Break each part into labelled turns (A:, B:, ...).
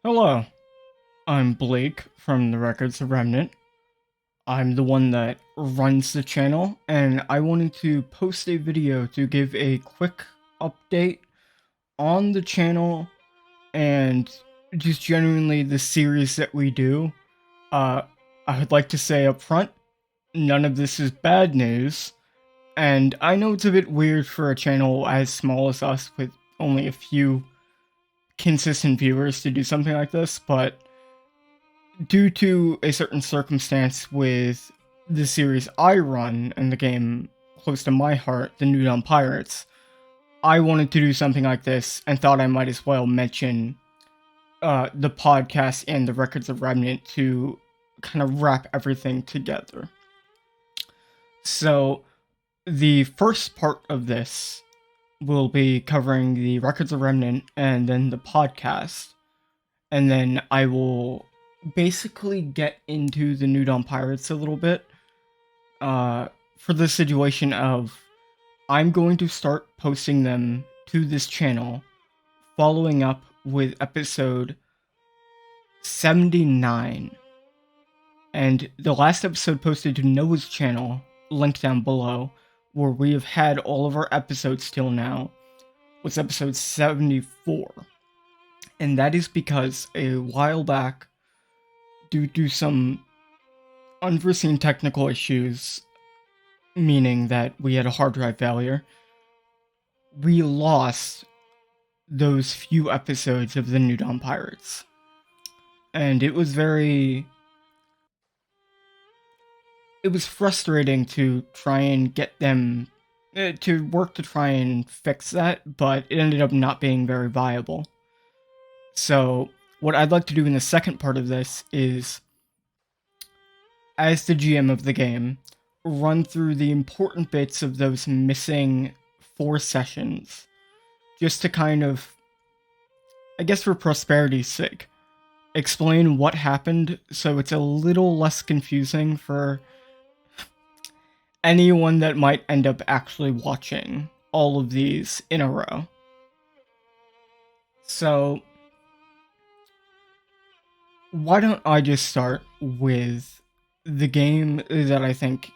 A: Hello, I'm Blake from the Records of Remnant. I'm the one that runs the channel, and I wanted to post a video to give a quick update on the channel and just genuinely the series that we do. Uh, I would like to say up front, none of this is bad news, and I know it's a bit weird for a channel as small as us with only a few consistent viewers to do something like this, but due to a certain circumstance with the series I run and the game close to my heart, the New Dawn Pirates, I wanted to do something like this and thought I might as well mention the podcast and the Records of Remnant to kind of wrap everything together. So, the first part of this will be covering the Records of Remnant and then the podcast, and then I will basically get into the New Dawn Pirates a little bit. For the situation of I'm going to start posting them to this channel, following up with episode 79. And the last episode posted to Noah's channel, link down below, where we have had all of our episodes till now, was episode 74. And that is because a while back, due to some unforeseen technical issues, meaning that we had a hard drive failure, we lost those few episodes of the New Dawn Pirates. And it was frustrating to try and get them to work to try and fix that, but it ended up not being very viable. So, what I'd like to do in the second part of this is, as the GM of the game, run through the important bits of those missing 4 sessions, just to kind of, I guess for prosperity's sake, explain what happened so it's a little less confusing for anyone that might end up actually watching all of these in a row. So, why don't I just start with the game that I think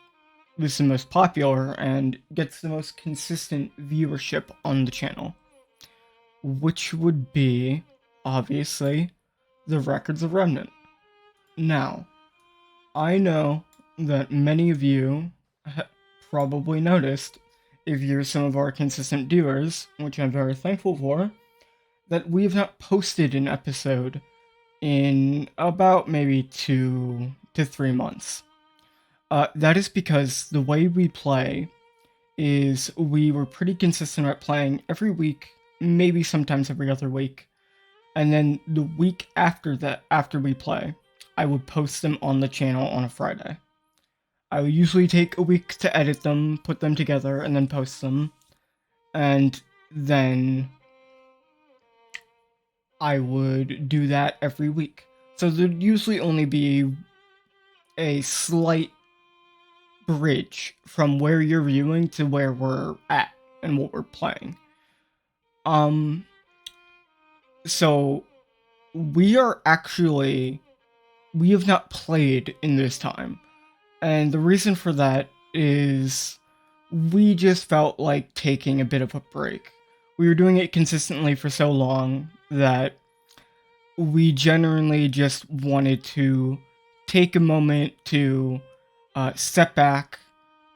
A: is the most popular and gets the most consistent viewership on the channel, which would be, obviously, the Records of Remnant. Now, I know that many of you probably noticed, if you're some of our consistent viewers, which I'm very thankful for, that we have not posted an episode in about maybe 2 to 3 months. That is because the way we play is we were pretty consistent at playing every week, maybe sometimes every other week, and then the week after that, after we play, I would post them on the channel on a Friday. I would usually take a week to edit them, put them together, and then post them, and then I would do that every week. So there'd usually only be a slight bridge from where you're viewing to where we're at and what we're playing. So we have not played in this time. And the reason for that is we just felt like taking a bit of a break. We were doing it consistently for so long that we genuinely just wanted to take a moment to step back,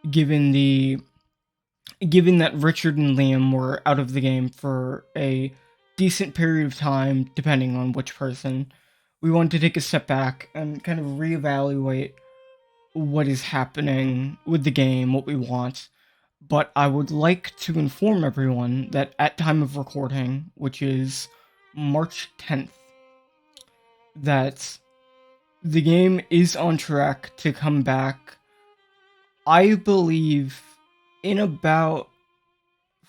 A: given that Richard and Liam were out of the game for a decent period of time, depending on which person. We wanted to take a step back and kind of reevaluate what is happening with the game, what we want. But I would like to inform everyone that at time of recording, which is March 10th, that the game is on track to come back, I believe, in about,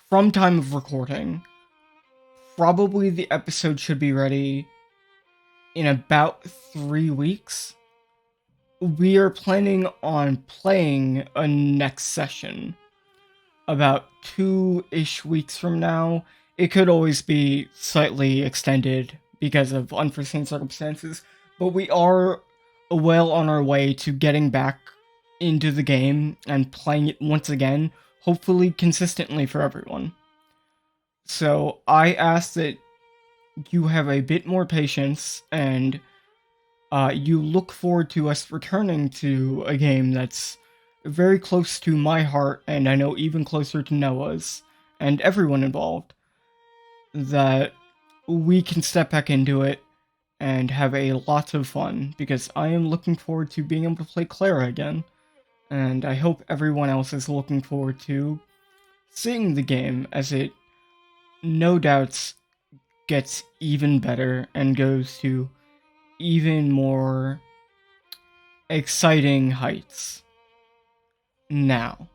A: from time of recording, probably the episode should be ready in about 3 weeks. We are planning on playing a next session about 2-ish weeks from now. It could always be slightly extended because of unforeseen circumstances, but we are well on our way to getting back into the game and playing it once again, hopefully consistently for everyone. So I ask that you have a bit more patience and you look forward to us returning to a game that's very close to my heart, and I know even closer to Noah's and everyone involved, that we can step back into it and have a lot of fun, because I am looking forward to being able to play Clara again, and I hope everyone else is looking forward to seeing the game as it no doubts gets even better and goes to even more exciting heights. Now,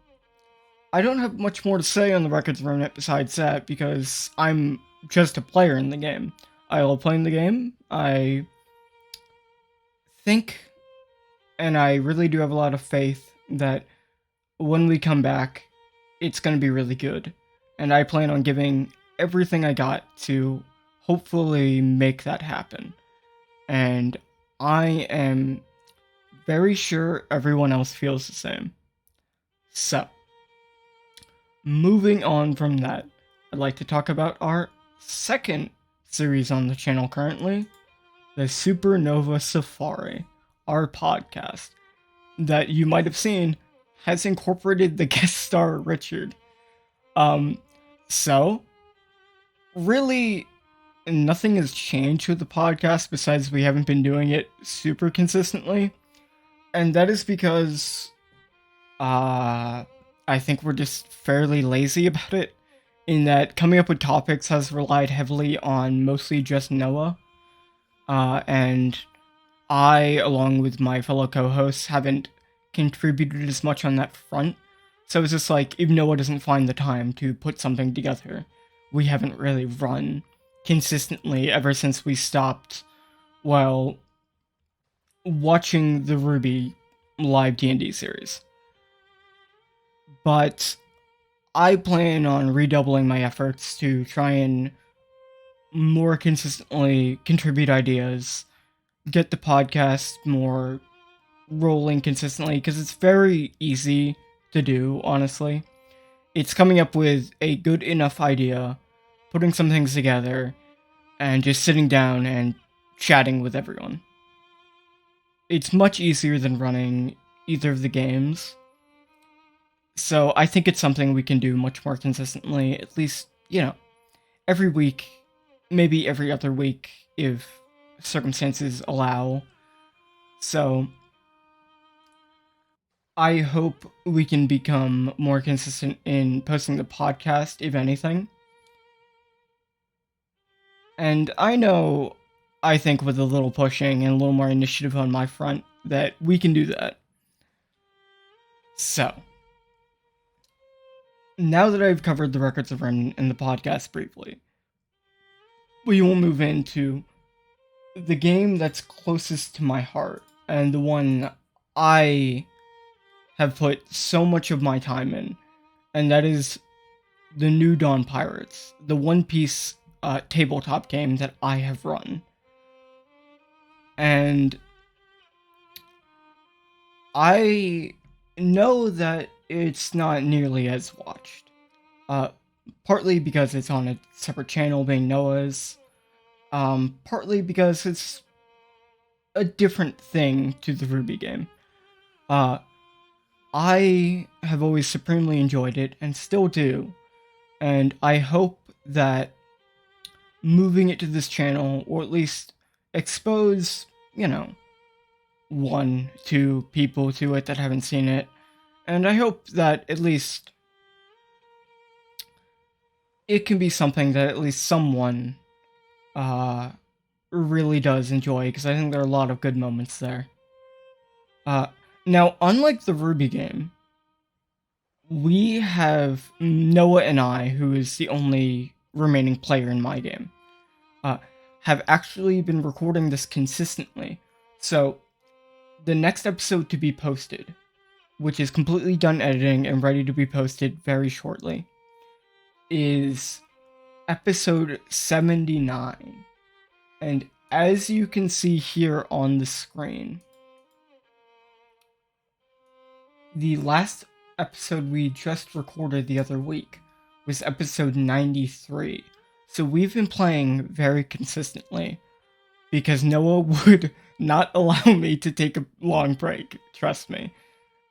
A: I don't have much more to say on the Records of Remnant besides that, because I'm just a player in the game. I love playing the game. I think, and I really do have a lot of faith, that when we come back, it's going to be really good. And I plan on giving everything I got to hopefully make that happen. And I am very sure everyone else feels the same. So, moving on from that, I'd like to talk about our second series on the channel currently, the Supernova Safari, our podcast, that you might have seen has incorporated the guest star Richard. So, really, nothing has changed with the podcast besides we haven't been doing it super consistently. And that is because, I think we're just fairly lazy about it, in that coming up with topics has relied heavily on mostly just Noah. And I, along with my fellow co-hosts, haven't contributed as much on that front. So it's just like, if Noah doesn't find the time to put something together, we haven't really run consistently ever since we stopped, well, watching the Ruby live D&D series. But I plan on redoubling my efforts to try and more consistently contribute ideas, get the podcast more rolling consistently, because it's very easy to do, honestly. It's coming up with a good enough idea, putting some things together, and just sitting down and chatting with everyone. It's much easier than running either of the games. So I think it's something we can do much more consistently, at least, every week, maybe every other week, if circumstances allow. So I hope we can become more consistent in posting the podcast, if anything. And I think with a little pushing and a little more initiative on my front, that we can do that. So, now that I've covered the Records of Remnant and the podcast briefly, we will move into the game that's closest to my heart, and the one I have put so much of my time in, and that is the New Dawn Pirates, the One Piece tabletop game that I have run. And I know that it's not nearly as watched. Partly because it's on a separate channel being Noah's, partly because it's a different thing to the Ruby game. I have always supremely enjoyed it, and still do, and I hope that moving it to this channel, or at least expose, 1-2 people to it that haven't seen it, and I hope that at least it can be something that at least someone really does enjoy, because I think there are a lot of good moments there. Now, unlike the Ruby game, we have Noah and I, who is the only remaining player in my game, have actually been recording this consistently. So, the next episode to be posted, which is completely done editing and ready to be posted very shortly, is episode 79. And as you can see here on the screen, the last episode we just recorded the other week was episode 93. So we've been playing very consistently because Noah would not allow me to take a long break, trust me.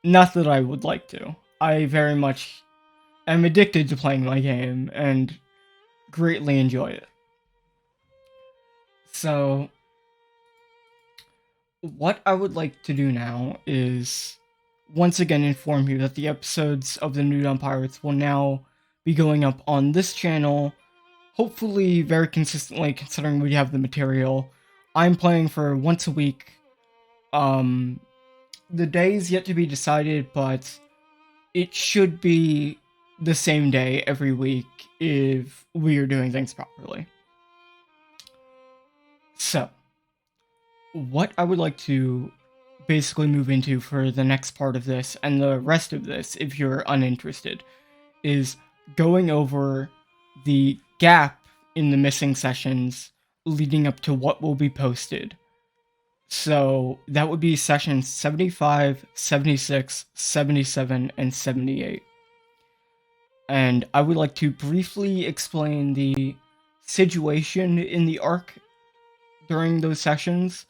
A: Not that I would like to. I very much am addicted to playing my game and greatly enjoy it. So, what I would like to do now is once again inform you that the episodes of the New Dawn Pirates will now be going up on this channel, hopefully very consistently considering we have the material. I'm playing for once a week. The day is yet to be decided, but it should be the same day every week if we are doing things properly. So, what I would like to basically move into for the next part of this and the rest of this, if you're uninterested, is going over the gap in the missing sessions leading up to what will be posted. So that would be sessions 75, 76, 77, and 78. And I would like to briefly explain the situation in the arc during those sessions.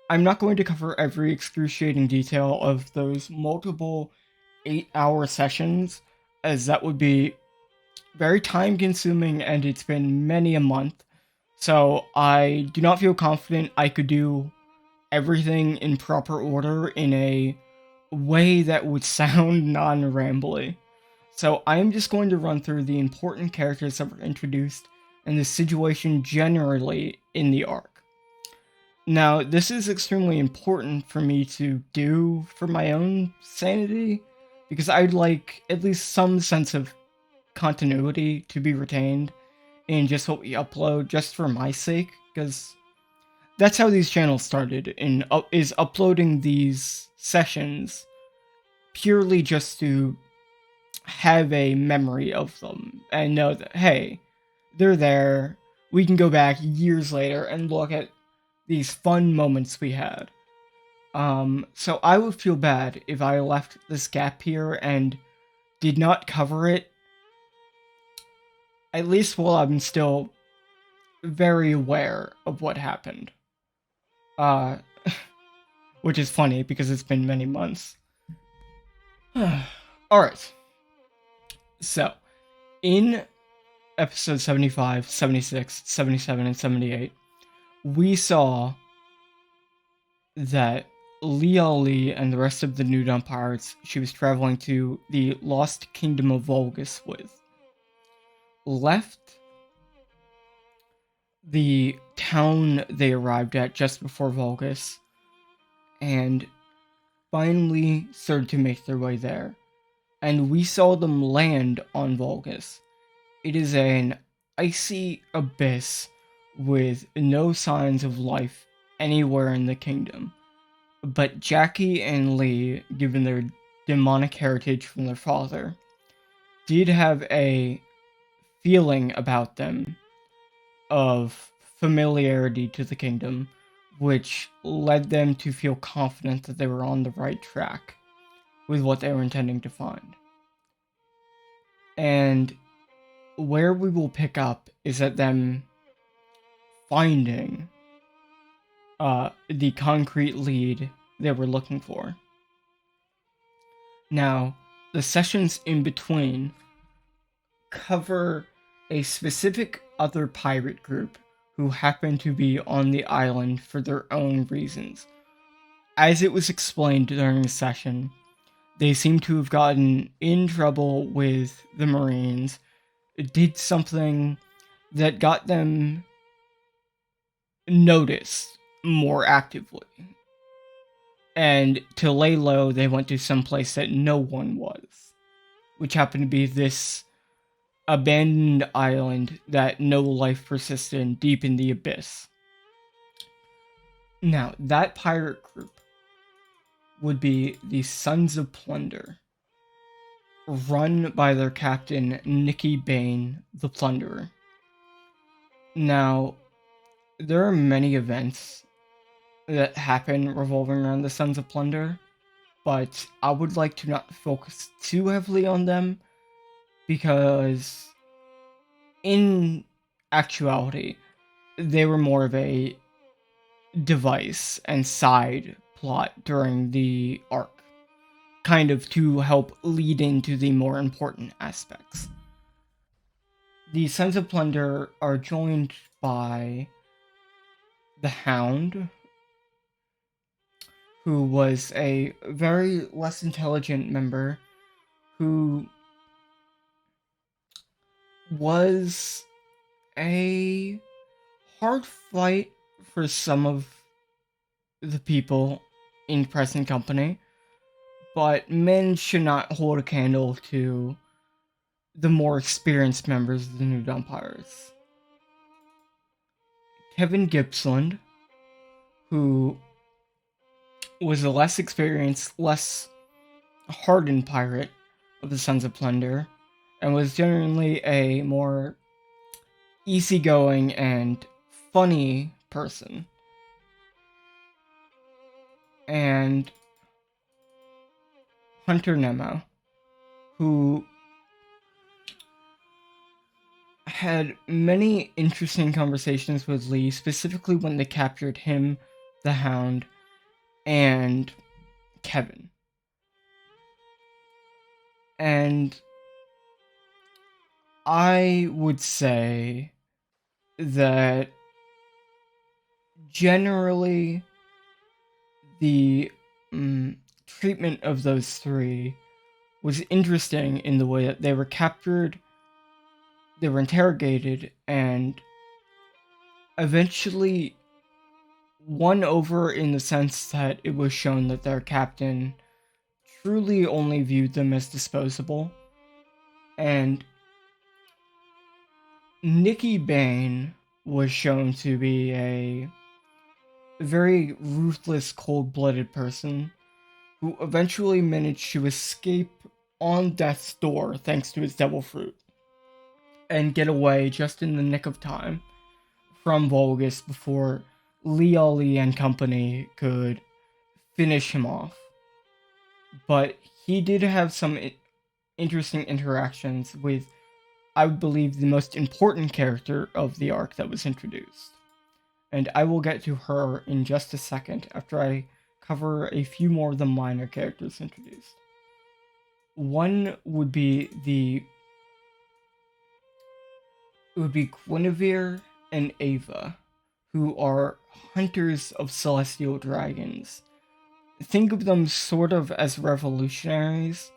A: I'm not going to cover every excruciating detail of those multiple 8-hour sessions, as that would be very time consuming and it's been many a month. So I do not feel confident I could do everything in proper order in a way that would sound non-rambly. So I am just going to run through the important characters that were introduced and the situation generally in the arc. Now, this is extremely important for me to do for my own sanity, because I'd like at least some sense of continuity to be retained in just what we upload, just for my sake, because that's how these channels started, is uploading these sessions purely just to have a memory of them and know that, hey, they're there. We can go back years later and look at these fun moments we had. So I would feel bad if I left this gap here and did not cover it, at least while I'm still very aware of what happened. Which is funny because it's been many months. Alright. So, in episode 75, 76, 77, and 78, we saw that Lee and the rest of the New Dawn Pirates she was traveling to the Lost Kingdom of Vulgus with left the town they arrived at just before Vulgus and finally started to make their way there. And we saw them land on Vulgus. It is an icy abyss with no signs of life anywhere in the kingdom. But Jackie and Lee, given their demonic heritage from their father, did have a feeling about them of familiarity to the kingdom, which led them to feel confident that they were on the right track with what they were intending to find. And where we will pick up is at them finding the concrete lead they were looking for. Now, the sessions in between cover a specific other pirate group who happen to be on the island for their own reasons. As it was explained during the session, they seem to have gotten in trouble with the Marines, did something that got them noticed more actively. And to lay low, they went to some place that no one was, which happened to be this abandoned island that no life persisted in deep in the abyss. Now, that pirate group would be the Sons of Plunder, run by their captain, Nicky Bane, the Plunderer. Now, there are many events that happen revolving around the Sons of Plunder, but I would like to not focus too heavily on them because, in actuality, they were more of a device and side plot during the arc, kind of to help lead into the more important aspects. The Sons of Plunder are joined by the Hound, who was a very less intelligent member who was a hard fight for some of the people in present company, but men should not hold a candle to the more experienced members of the New Dawn Pirates. Kevin Gippsland, who was a less experienced, less hardened pirate of the Sons of Plunder, and was generally a more easygoing and funny person. And Hunter Nemo, who had many interesting conversations with Lee, specifically when they captured him, the Hound, and Kevin. And I would say that generally the treatment of those three was interesting in the way that they were captured, they were interrogated, and eventually won over in the sense that it was shown that their captain truly only viewed them as disposable. And Nikki Bain was shown to be a very ruthless, cold-blooded person who eventually managed to escape on death's door thanks to his devil fruit and get away just in the nick of time from Volgus before Lee Ali and company could finish him off. But he did have some interesting interactions with, I would believe, the most important character of the arc that was introduced. And I will get to her in just a second after I cover a few more of the minor characters introduced. One would be Guinevere and Ava, who are hunters of celestial dragons. Think of them sort of as revolutionaries,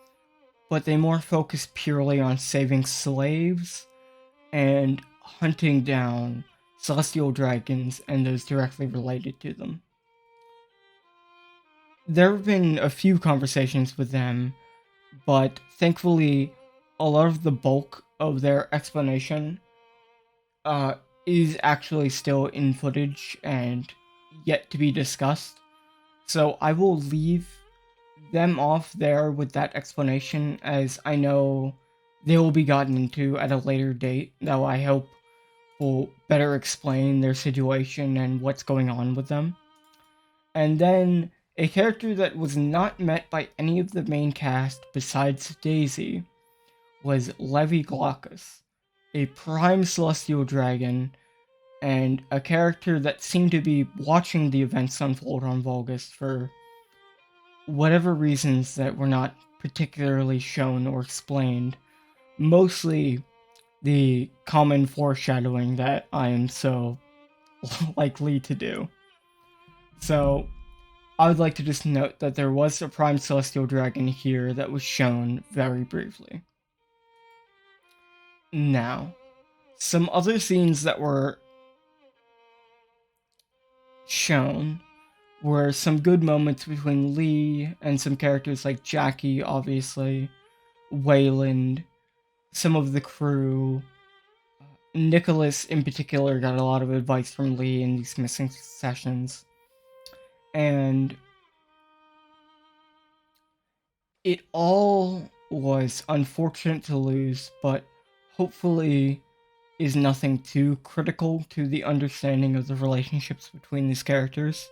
A: but they more focus purely on saving slaves and hunting down celestial dragons and those directly related to them. There have been a few conversations with them, but thankfully, a lot of the bulk of their explanation uh, is actually still in footage and yet to be discussed. So I will leave them off there with that explanation, as I know they will be gotten into at a later date, though I hope will better explain their situation and what's going on with them. And then a character that was not met by any of the main cast besides Daisy was Levi Glaucus, a prime celestial dragon and a character that seemed to be watching the events unfold on Volgus for whatever reasons that were not particularly shown or explained. Mostly the common foreshadowing that I am so likely to do. So, I would like to just note that there was a Prime Celestial Dragon here that was shown very briefly. Now, some other scenes that were shown were some good moments between Lee and some characters like Jackie, obviously, Wayland, some of the crew. Nicholas, in particular, got a lot of advice from Lee in these missing sessions. And it all was unfortunate to lose, but hopefully is nothing too critical to the understanding of the relationships between these characters.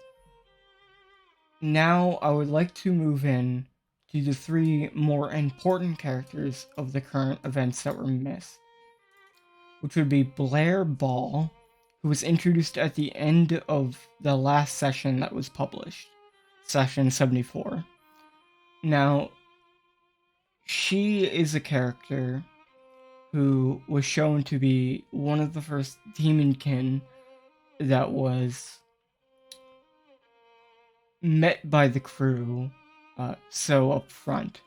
A: Now, I would like to move in to the three more important characters of the current events that were missed, which would be Blair Ball, who was introduced at the end of the last session that was published, session 74. Now, she is a character who was shown to be one of the first demonkin that was met by the crew so up front.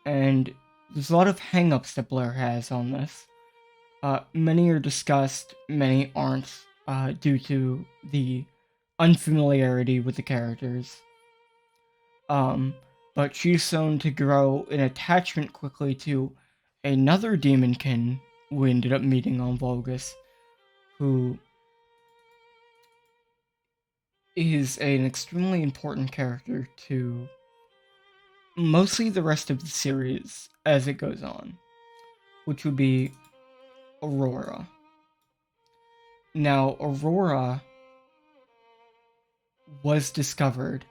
A: And there's a lot of hangups that Blair has on this. Many are discussed, many aren't, due to the unfamiliarity with the characters. But she's shown to grow an attachment quickly to another demonkin we ended up meeting on Vulgus, who is an extremely important character to mostly the rest of the series as it goes on, which would be Aurora. Now, Aurora was discovered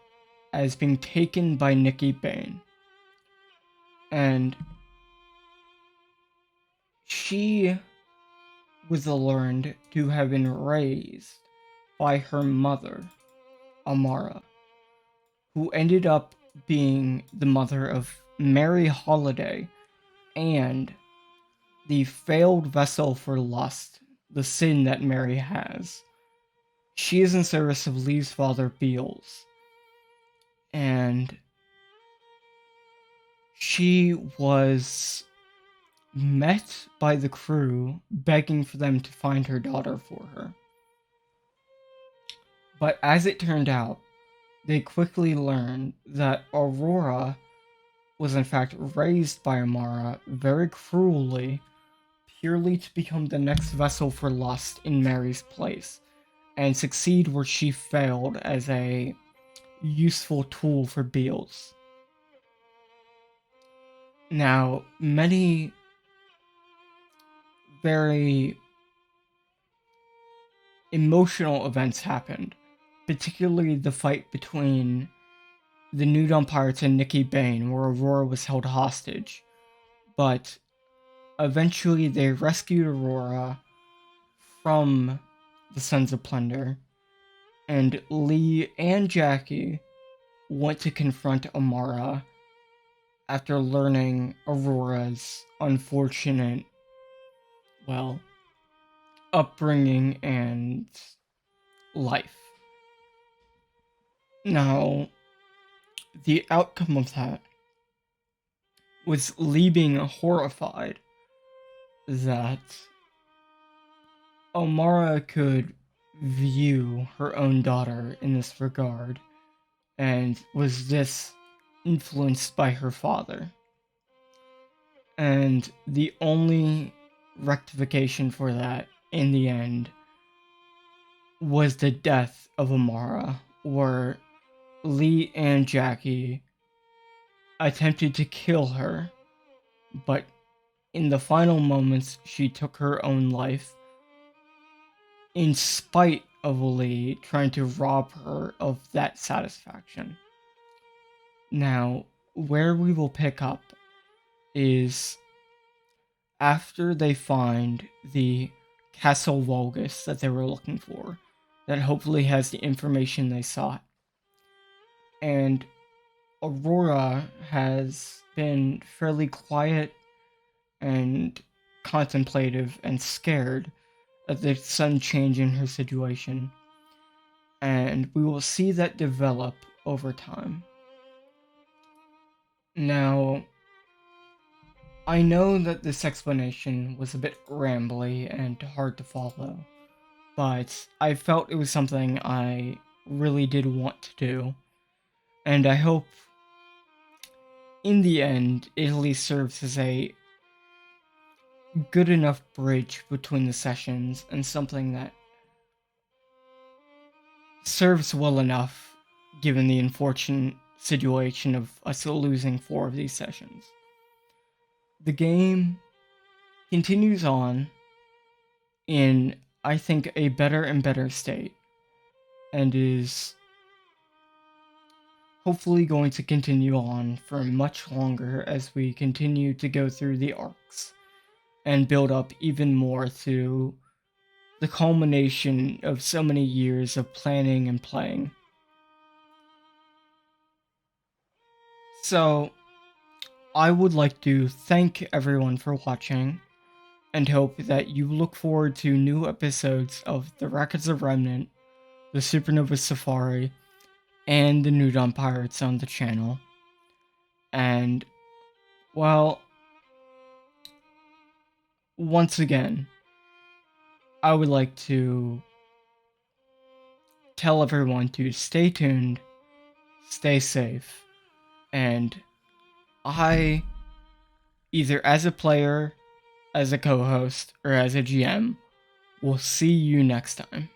A: as being taken by Nikki Bane, and she was learned to have been raised by her mother, Amara, who ended up being the mother of Mary Holiday and the failed vessel for lust, the sin that Mary has. She is in service of Lee's father, Beals, and she was met by the crew begging for them to find her daughter for her. But as it turned out, they quickly learned that Aurora was in fact raised by Amara very cruelly, purely to become the next vessel for lust in Mary's place, and succeed where she failed as a useful tool for Beals. Now, many very emotional events happened, particularly the fight between the New Dawn Pirates and Nikki Bane, where Aurora was held hostage. But eventually they rescued Aurora from the Sons of Plunder, and Lee and Jackie went to confront Amara after learning Aurora's unfortunate, well, upbringing and life. Now, the outcome of that was Lee being horrified that Amara could view her own daughter in this regard, and was this influenced by her father. And the only rectification for that, in the end, was the death of Amara, where Lee and Jackie attempted to kill her, but in the final moments, she took her own life, in spite of Lee trying to rob her of that satisfaction. Now, where we will pick up is after they find the Castle Vulgus that they were looking for, that hopefully has the information they sought. And Aurora has been fairly quiet and contemplative and scared at the sudden change in her situation. And we will see that develop over time. Now, I know that this explanation was a bit rambly and hard to follow, but I felt it was something I really did want to do, and I hope in the end it at least serves as a good enough bridge between the sessions and something that serves well enough given the unfortunate situation of us losing 4 of these sessions. The game continues on, in, I think, a better and better state, and is hopefully going to continue on for much longer as we continue to go through the arcs and build up even more to the culmination of so many years of planning and playing. So, I would like to thank everyone for watching and hope that you look forward to new episodes of The Records of Remnant, The Supernova Safari, and The New Dawn Pirates on the channel. And, well, once again, I would like to tell everyone to stay tuned, stay safe, and I, either as a player, as a co-host, or as a GM, will see you next time.